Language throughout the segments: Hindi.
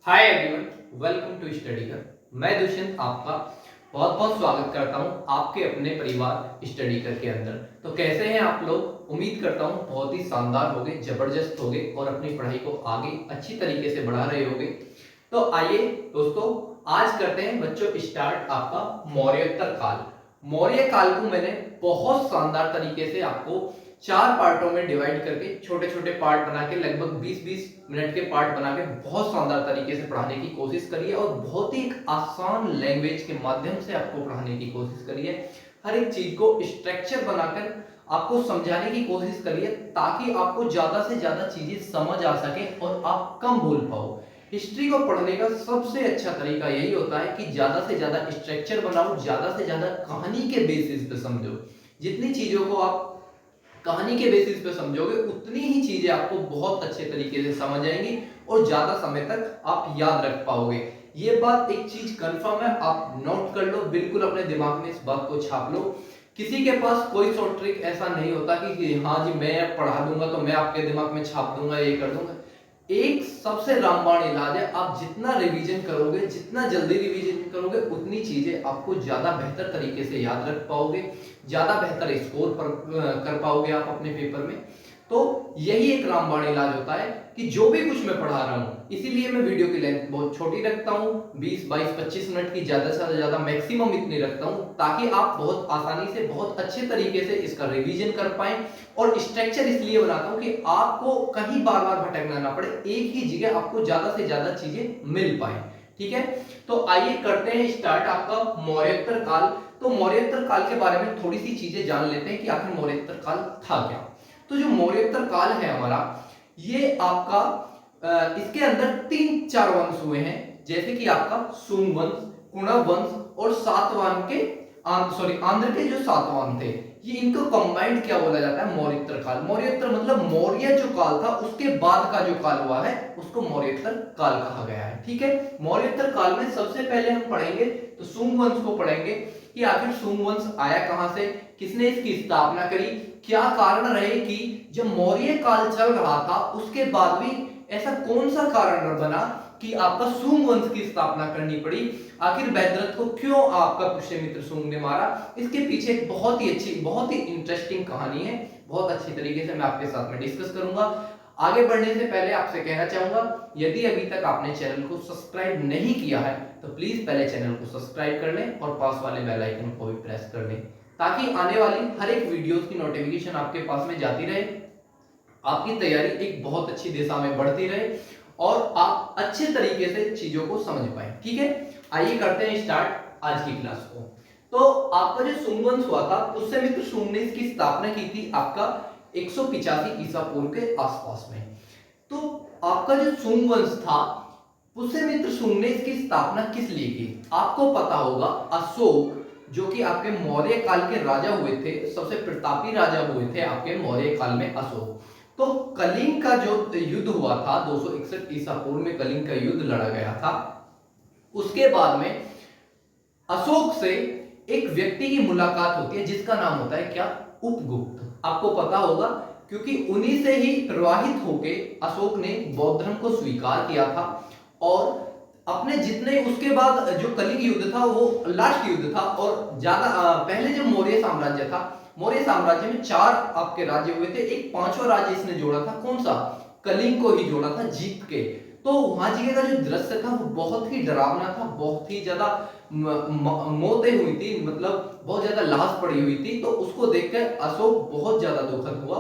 Hi everyone, welcome to study कर। मैं दुष्यंत आपका बहुत बहुत स्वागत करता हूं आपके अपने परिवार स्टडी कर के अंदर। तो कैसे हैं आप लोग? उम्मीद करता हूं बहुत ही शानदार होगे, जबरदस्त होगे और अपनी पढ़ाई को आगे अच्छी तरीके से बढ़ा रहे होगे। तो आइए दोस्तों, आज करते हैं बच्चों स्टार्ट आपका मौर्योत्तर काल। मौर्य काल को मैंने बहुत शानदार तरीके से आपको 4 पार्टों में डिवाइड करके छोटे छोटे पार्ट बना के लगभग 20-20 मिनट के पार्ट बना के बहुत शानदार तरीके से पढ़ाने की कोशिश करी है और बहुत ही एक आसान लैंग्वेज के माध्यम से आपको पढ़ाने की कोशिश करी है। हर एक चीज को स्ट्रक्चर बनाकर आपको समझाने की कोशिश करी है ताकि आपको ज्यादा से ज्यादा चीजें समझ आ सके और आप कम भूल पाओ। हिस्ट्री को पढ़ने का सबसे अच्छा तरीका यही होता है कि ज्यादा से ज्यादा स्ट्रक्चर बनाओ, ज्यादा से ज्यादा कहानी के बेसिस पे समझो। जितनी चीजों को आप कहानी के बेसिस पे समझोगे उतनी ही चीजें आपको बहुत अच्छे तरीके से समझ आएंगी और ज्यादा समय तक आप याद रख पाओगे। ये बात एक चीज कंफर्म है, आप नोट कर लो, बिल्कुल अपने दिमाग में इस बात को छाप लो। किसी के पास कोई शॉर्ट ट्रिक ऐसा नहीं होता कि हाँ जी मैं पढ़ा दूंगा तो मैं आपके दिमाग में छाप दूंगा, ये कर दूंगा। एक सबसे रामबाण इलाज है, आप जितना रिवीजन करोगे, जितना जल्दी रिवीजन करोगे उतनी चीजें आपको ज्यादा बेहतर तरीके से याद रख पाओगे, ज्यादा बेहतर स्कोर कर पाओगे आप अपने पेपर में। तो यही एक रामबाण इलाज होता है कि जो भी कुछ मैं पढ़ा रहा हूं, इसीलिए मैं वीडियो की लेंथ बहुत छोटी रखता हूं, 20 22 25 मिनट की, ज्यादा से ज्यादा मैक्सिमम इतनी रखता हूं ताकि आप बहुत आसानी से बहुत अच्छे तरीके से इसका रिवीजन कर पाएं। और स्ट्रक्चर इसलिए बनाता हूं कि आपको कहीं बार बार भटकना ना पड़े, एक ही जगह आपको ज्यादा से ज्यादा चीजें मिल पाए। ठीक है, तो आइए करते हैं स्टार्ट आपका मौर्योत्तर काल। तो मौर्योत्तर काल के बारे में थोड़ी सी चीजें जान लेते हैं कि आखिर मौर्योत्तर काल था क्या। तो जो मौर्योत्तर काल है हमारा, ये आपका इसके अंदर 3-4 वंश हुए हैं, जैसे कि आपका सुंग वंश, कुणव वंश और सातवाहन के आंध्र के जो सातवाहन थे, ये इनको कंबाइंड क्या बोला जाता है? मौर्योत्तर काल। मौर्योत्तर मतलब मौर्य जो काल था उसके बाद का जो काल हुआ है उसको मौर्योत्तर काल कहा गया है। ठीक है, मौर्योत्तर काल में सबसे पहले हम पढ़ेंगे तो सुंग वंश को पढ़ेंगे कि आखिर सुंग वंश आया कहां से, किसने इसकी स्थापना करी, क्या कारण रहे कि जब मौर्य काल चल रहा था उसके बाद भी ऐसा कौन सा कारण बना कि आपका सुंग वंश की स्थापना करनी पड़ी। आखिर बैदरथ को क्यों आपका पुष्यमित्र सुंग ने मारा, इसके पीछे एक बहुत ही अच्छी, बहुत ही इंटरेस्टिंग कहानी है, बहुत अच्छी तरीके से मैं आपके साथ में डिस्कस करूंगा। आगे बढ़ने से पहले आपसे कहना चाहूंगा, यदि अभी तक आपने चैनल को सब्सक्राइब नहीं किया है तो प्लीज पहले चैनल को सब्सक्राइब कर लें और पास वाले बेल आइकन को भी प्रेस कर लें ताकि आने वाली हर एक वीडियोस की नोटिफिकेशन आपके पास में जाती रहे, आपकी तैयारी एक बहुत अच्छी दिशा में बढ़ती रहे और आप अच्छे तरीके से चीजों को समझ पाए। ठीक है, आइए करते हैं स्टार्ट आज की क्लास को। तो आपका जो सुंग वंश हुआ था, पुष्यमित्र सुंग ने इसकी स्थापना की थी आपका 185 ईसा पूर्व के आसपास में। तो आपका जो सुंग वंश था, पुष्यमित्र सुंग ने इसकी स्थापना किस लिए की? आपको पता होगा, अशोक जो कि आपके मौर्य काल के राजा हुए थे, सबसे प्रतापी राजा हुए थे आपके मौर्य काल में अशोक। तो कलिंग का जो युद्ध हुआ था 261 ईसा पूर्व में, कलिंग का युद्ध लड़ा गया था। उसके बाद में अशोक से एक व्यक्ति की मुलाकात होती है जिसका नाम होता है क्या? उपगुप्त। आपको पता होगा क्योंकि उन्हीं से ही प्रवाहित होके अशोक ने बौद्ध धर्म को स्वीकार किया था और अपने जितने, उसके बाद जो कलिंग युद्ध था वो लास्ट युद्ध था। और ज्यादा पहले जो मौर्य साम्राज्य था, मौर्य साम्राज्य में 4 आपके राज्य हुए थे, एक 5वां राज्य इसने जोड़ा था, कौन सा? कलिंग को ही जोड़ा था जीत के। तो वहां जी का जो दृश्य था वो बहुत ही डरावना था, बहुत ही ज्यादा मौतें हुई थी, मतलब बहुत ज्यादा लाश पड़ी हुई थी। तो उसको देखकर अशोक बहुत ज्यादा दुखद हुआ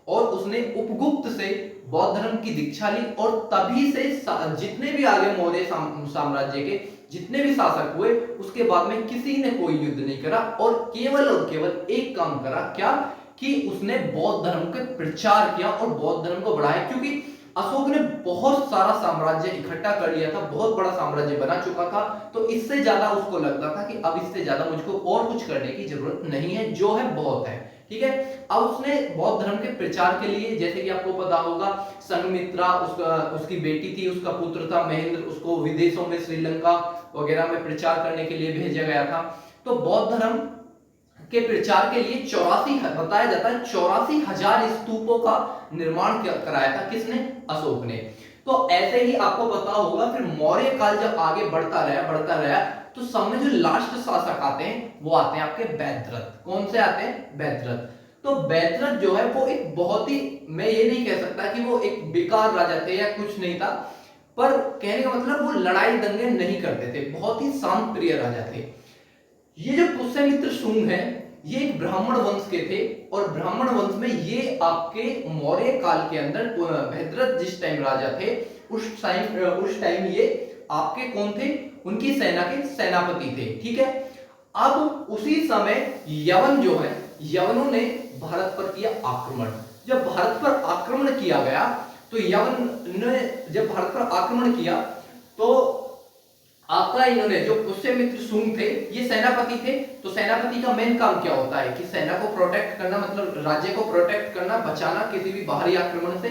और उसने उपगुप्त से बौद्ध धर्म की दीक्षा ली और तभी से जितने भी आगे मौर्य साम्राज्य के जितने भी शासक हुए, उसके बाद में किसी ने कोई युद्ध नहीं करा और केवल एक काम करा, क्या? कि उसने बौद्ध धर्म का प्रचार किया और बौद्ध धर्म को बढ़ाया। क्योंकि अशोक ने बहुत सारा साम्राज्य इकट्ठा कर लिया था, बहुत बड़ा साम्राज्य बना चुका था, तो इससे ज्यादा उसको लगता था कि अब इससे ज्यादा मुझको और कुछ करने की जरूरत नहीं है, जो है बहुत है। ठीक है, अब उसने बौद्ध धर्म के प्रचार के लिए, जैसे कि आपको पता होगा, संघमित्रा उसकी बेटी थी, उसका पुत्र था महेंद्र, उसको विदेशों में श्रीलंका वगैरह में प्रचार करने के लिए भेजा गया था। तो बौद्ध धर्म के प्रचार के लिए 84, बताया जाता है 84,000 स्तूपों का निर्माण कराया था, किसने? अशोक ने। तो ऐसे ही आपको पता होगा फिर मौर्य काल जब आगे बढ़ता रहा, तो समय जो लास्ट शासक आते हैं वो आते हैं आपके बैदरथ। कौन से आते हैं? बैदरथ। तो बैदरथ जो है वो एक बहुत ही, मैं ये नहीं कह सकता कि वो एक बेकार राजा थे या कुछ नहीं था, पर कहने का मतलब वो लड़ाई दंगे नहीं करते थे, बहुत ही शांत प्रिय राजा थे। ये जो पुष्यमित्र शुंग है ये एक ब्राह्मण वंश के थे, और ब्राह्मण वंश में ये आपके मौर्य काल के अंदर भद्रथ जिस टाइम राजा थे उस टाइम ये आपके कौन थे? उनकी सेना के सेनापति थे। ठीक है। अब उसी समय यवन जो है, यवनों ने भारत पर किया आक्रमण। जब भारत पर आक्रमण किया गया तो यवन ने जब भारत पर आक्रमण किया तो आपका इन्होंने जो पुष्यमित्र शुंग थे ये सेनापति थे। तो सेनापति का मेन काम क्या होता है कि सेना को प्रोटेक्ट करना, मतलब राज्य को प्रोटेक्ट करना, बचाना किसी भी बाहरी आक्रमण से।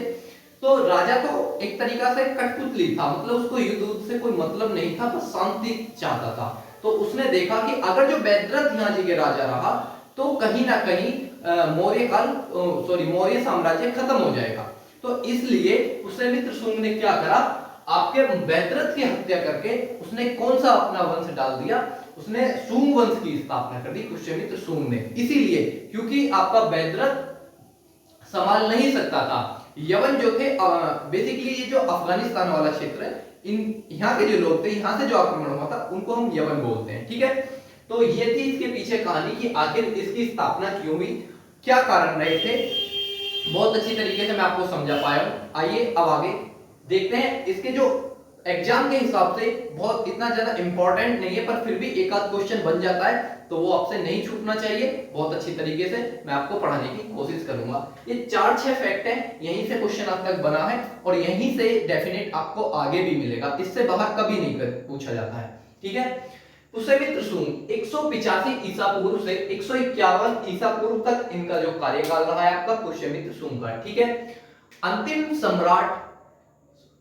तो राजा तो एक तरीका से कठपुतली था, मतलब उसको युद्ध से कोई मतलब नहीं था, बस शांति चाहता था। तो उसने देखा कि अगर जो बैदरथ यहाँ जी के राजा रहा तो कहीं ना कहीं मौर्य साम्राज्य खत्म हो जाएगा। तो इसलिए पुष्यमित्र शुंग ने क्या करा, आपके बैदरथ की हत्या करके उसने कौन सा अपना वंश डाल दिया, उसने शुंग वंश की स्थापना कर दी पुष्यमित्र शुंग ने। इसीलिए क्योंकि आपका बैदरथ संभाल नहीं सकता था। यवन जो थे बेसिकली ये जो अफगानिस्तान वाला क्षेत्र है, इन यहाँ के जो लोग थे, यहाँ से जो आक्रमण हुआ था उनको हम यवन बोलते हैं। ठीक है। तो ये थी इसके पीछे कहानी कि आखिर इसकी स्थापना क्यों हुई, क्या कारण रहे थे। बहुत अच्छी तरीके से मैं आपको समझा पाया हूं। आइए अब आगे देखते हैं। इसके जो एग्जाम के हिसाब से बहुत इतना ज्यादा इंपॉर्टेंट नहीं है, पर फिर भी एक आध क्वेश्चन बन जाता है तो वो आपसे नहीं छूटना चाहिए। बहुत अच्छी तरीके से मैं आपको पढ़ाने की कोशिश करूंगा। ये 4-6 फैक्ट है, यहीं से क्वेश्चन आज तक बना है और यहीं से डेफिनेट आपको आगे भी मिलेगा, इससे बाहर कभी नहीं पूछा जाता है। ठीक है। पुष्यमित्र शुंग 185 ईसा पूर्व से 151 ईसा पूर्व तक इनका जो कार्यकाल रहा है आपका पुष्यमित्र शुंग का। ठीक है। अंतिम सम्राट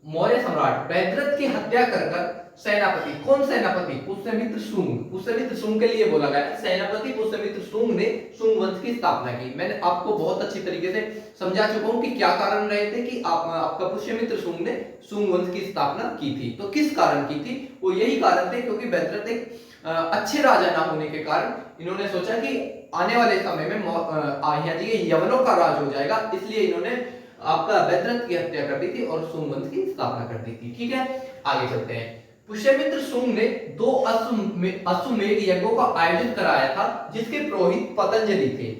मौर्य सम्राट बैदरथ की हत्या कर सेनापति, कौन सेनापति? पुष्यमित्र शुंग। पुष्यमित्र शुंग के लिए बोला गया सेनापति पुष्यमित्र शुंग ने शुंग वंश की स्थापना की। मैंने आपको बहुत अच्छी तरीके से समझा चुका हूं कि क्या कारण रहे थे कि आपका पुष्यमित्र शुंग ने शुंग वंश की स्थापना की थी। तो किस कारण की थी? वो यही कारण थे क्योंकि बैदरथ एक अच्छे राजा ना होने के कारण इन्होंने सोचा कि आने वाले समय में यहाँ जी यवनों का राज हो जाएगा, इसलिए इन्होंने आपका बैदरथ की हत्या कर दी थी और शुंग वंश की स्थापना कर दी थी। ठीक है। आगे चलते हैं। पुष्यमित्र शुंग ने 2 अश्वमेध यज्ञों का आयोजन कराया था जिसके पुरोहित पतंजलि थे।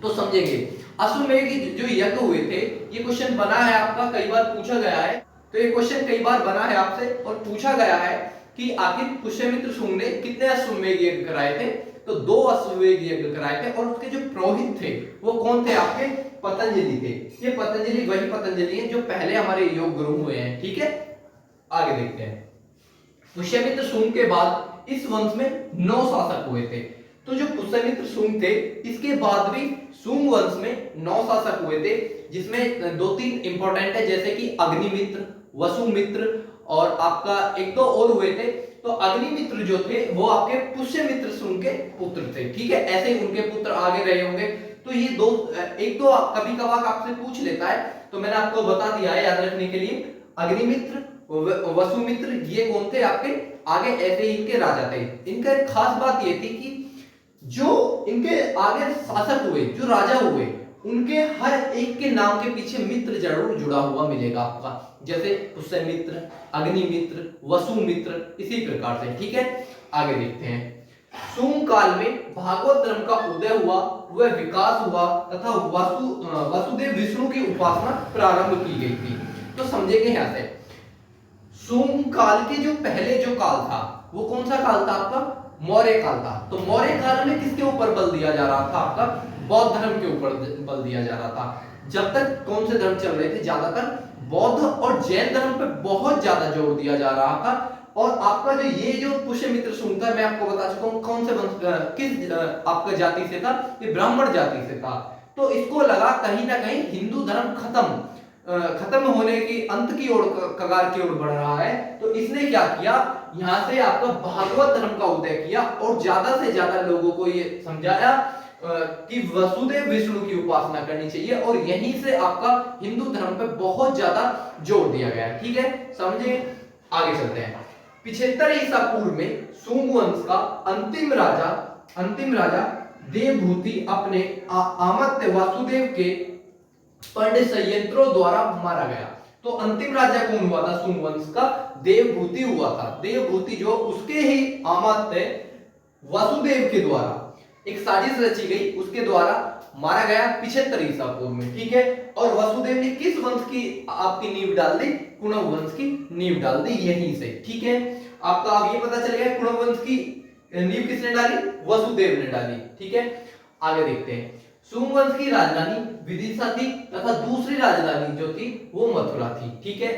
तो समझेंगे अश्वमेध जो यज्ञ हुए थे, ये क्वेश्चन बना है आपका, कई बार पूछा गया है। तो ये क्वेश्चन कई बार बना है आपसे और पूछा गया है कि आखिर पुष्यमित्र शुंग ने कितने अश्वमेध यज्ञ कराए थे? तो 2 अश्वमेध यज्ञ कराए थे और उसके जो पुरोहित थे वो कौन थे? आपके पतंजलि थे। ये पतंजलि वही पतंजलि है जो पहले हमारे योग गुरु हुए हैं। ठीक है। आगे देखते हैं। पुष्यमित्र शुंग के बाद इस वंश में 9 शासक हुए थे। तो जो पुष्यमित्र शुंग थे इसके बाद भी शुंग वंश में 9 शासक हुए थे, जिसमें 2-3 इंपॉर्टेंट है, जैसे कि अग्निमित्र, वसुमित्र और आपका 1-2 और हुए थे। तो अग्निमित्र जो थे वो आपके पुष्यमित्र शुंग के पुत्र थे। ठीक है। ऐसे ही उनके पुत्र आगे रहे होंगे। तो ये एक दो कभी कभार आपसे पूछ लेता है, तो मैंने आपको बता दिया है याद रखने के लिए। अग्निमित्र, वसुमित्र ये कौन थे आपके? आगे ऐसे ही इनके राजा थे। इनका एक खास बात ये थी कि जो इनके आगे शासक हुए, जो राजा हुए, उनके हर एक के नाम के पीछे मित्र जरूर जुड़ा हुआ मिलेगा आपका, जैसे पुष्यमित्र, अग्निमित्र, वसुमित्र, इसी प्रकार से। ठीक है। आगे देखते हैं। शुंग काल में भागवत धर्म का उदय हुआ, वह विकास हुआ तथा वसुदेव विष्णु की उपासना प्रारंभ की गई थी। तो समझेंगे यहां से शुंग काल के जो पहले जो काल था वो कौन सा काल था आपका? मौर्य काल था। तो मौर्य काल में किसके ऊपर बल दिया जा रहा था आपका? बौद्ध धर्म के ऊपर बल दिया जा रहा था। जब तक कौन से धर्म चल रहे थे? ज्यादातर बौद्ध और जैन धर्म पे बहुत ज्यादा जोर दिया जा रहा था। और आपका जो पुष्यमित्र शुंग था, मैं आपको बता चुका हूं कौन से किस आपका जाति से था? ये ब्राह्मण जाति से था। तो इसको लगा कहीं ना कहीं हिंदू धर्म खत्म होने की, अंत की ओर, कगार की ओर बढ़ रहा है। तो इसने क्या किया, यहां से आपका भागवत धर्म का उदय किया और ज्यादा से ज्यादा लोगों को ये समझाया कि वसुदेव विष्णु की उपासना करनी चाहिए, और यहीं से आपका हिंदू धर्म पे बहुत ज्यादा जोर दिया गया है। ठीक है, समझे? आगे चलते हैं। 75 ईसा पूर्व में सुंग वंश का अंतिम राजा देवभूति अपने आमत्य वासुदेव के पंडित संयंत्रों द्वारा मारा गया। तो अंतिम राजा कौन हुआ था सुंग वंश का? देवभूति हुआ था। देवभूति जो उसके ही आमात्य वासुदेव के द्वारा एक साजिश रची गई, उसके द्वारा मारा गया 75 ईसा पूर्व में। ठीक है, और वसुदेव ने किस वंश की आपकी नींव डाल दी? कुणव वंश की नींव डाल दी यहीं से। ठीक है, आपका अब ये पता चल गया कुणव वंश की नींव किसने डाली? वसुदेव ने डाली। ठीक है, आगे देखते हैं। सुंग वंश की राजधानी विदिशा थी तथा दूसरी राजधानी जो थी वो मथुरा थी। ठीक है,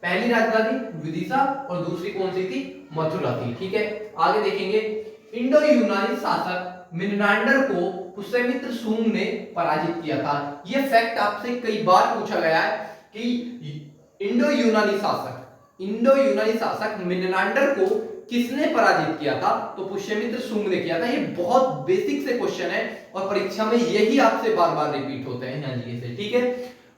पहली राजधानी विदिशा और दूसरी कौन सी थी? मथुरा थी। ठीक है, आगे देखेंगे। इंडो यूनानी शासक मिनांडर को पुष्यमित्र सुंग ने पराजित किया था। यह फैक्ट आपसे कई बार पूछा गया है कि इंडो यूनानी शासक मिनांडर को किसने पराजित किया था? तो पुष्यमित्र सुंग ने किया था। ये बहुत बेसिक से क्वेश्चन है और परीक्षा में यही आपसे बार बार रिपीट होते हैं यहाँ जी से। ठीक है,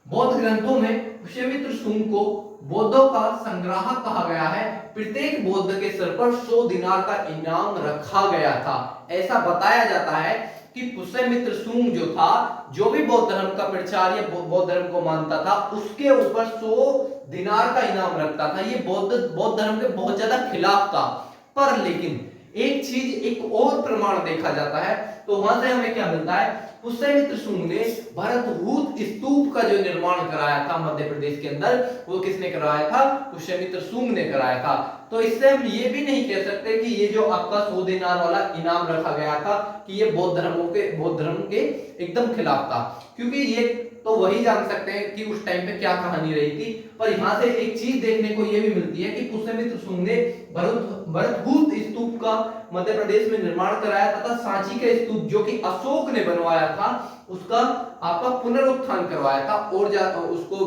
बौद्ध ग्रंथों में पुष्यमित्र सुंग को बौद्धों का संग्राहक कहा गया है। प्रत्येक बौद्ध के सर पर 100 दिनार का इनाम रखा गया था। ऐसा बताया जाता है कि पुष्यमित्र सुंग जो था, जो भी बौद्ध धर्म का प्रचार या बौद्ध धर्म को मानता था, उसके ऊपर 100 दिनार का इनाम रखता था। ये बौद्ध धर्म के बहुत ज्यादा खिलाफ था। पर लेकिन एक चीज, एक और प्रमाण देखा जाता है, तो वहां से हमें क्या मिलता है? पुष्यमित्र सुंग ने भरतहूत स्तूप का जो निर्माण कराया था मध्य प्रदेश के अंदर, वो किसने कराया था? पुष्यमित्र सुंग ने कराया था। तो इससे हम ये भी नहीं कह सकते कि ये जो आपका 100 दिनार वाला इनाम रखा गया था कि ये बौद्ध धर्म के एकदम खिलाफ था, क्योंकि ये तो वही जान सकते हैं कि उस टाइम पे क्या कहानी रही थी। पर यहाँ से एक चीज देखने को ये भी मिलती है कि पुष्यमित्र सुंग ने भरतहूत स्तूप का मध्य प्रदेश में निर्माण कराया तथा सांची का स्तूप जो कि अशोक ने बनवाया था, उसका आपका पुनरुत्थान करवाया था, और उसको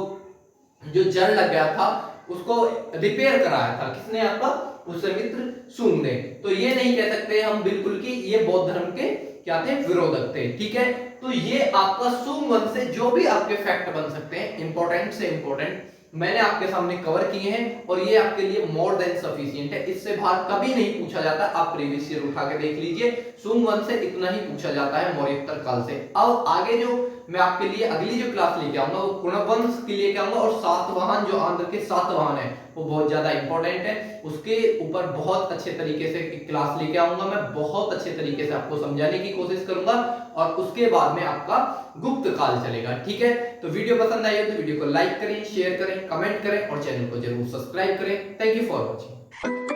जो जड़ लग गया था उसको रिपेयर कराया था। किसने? आपका पुष्यमित्र सुंग ने। तो ये नहीं कह सकते हम बिल्कुल कि ये बौद्ध धर्म के क्या थे? विरोधक थे। ठीक है, तो ये आपका सुंग वंश से जो भी आपके फैक्ट बन सकते हैं, इंपॉर्टेंट से इंपॉर्टेंट, मैंने आपके सामने कवर किए हैं और ये आपके लिए मोर देन सफिशिएंट है। इससे बाहर कभी नहीं पूछा जाता। आप प्रीवियस ईयर उठा के देख लीजिए, सुंग वंश से इतना ही पूछा जाता है मौर्योत्तर काल से। अब आगे जो मैं आपके लिए अगली जो क्लास लेके आऊंगा वो कुणव वंश के लिए आऊंगा, और सातवाहन जो आंध्र के सातवाहन है वो बहुत ज्यादा इंपॉर्टेंट है। उसके ऊपर बहुत अच्छे तरीके से क्लास लेके आऊंगा, मैं बहुत अच्छे तरीके से आपको समझाने की कोशिश करूंगा, और उसके बाद में आपका गुप्त काल चलेगा। ठीक है, तो वीडियो पसंद आई हो तो वीडियो को लाइक करें, शेयर करें, कमेंट करें और चैनल को जरूर सब्सक्राइब करें। Thank you for watching.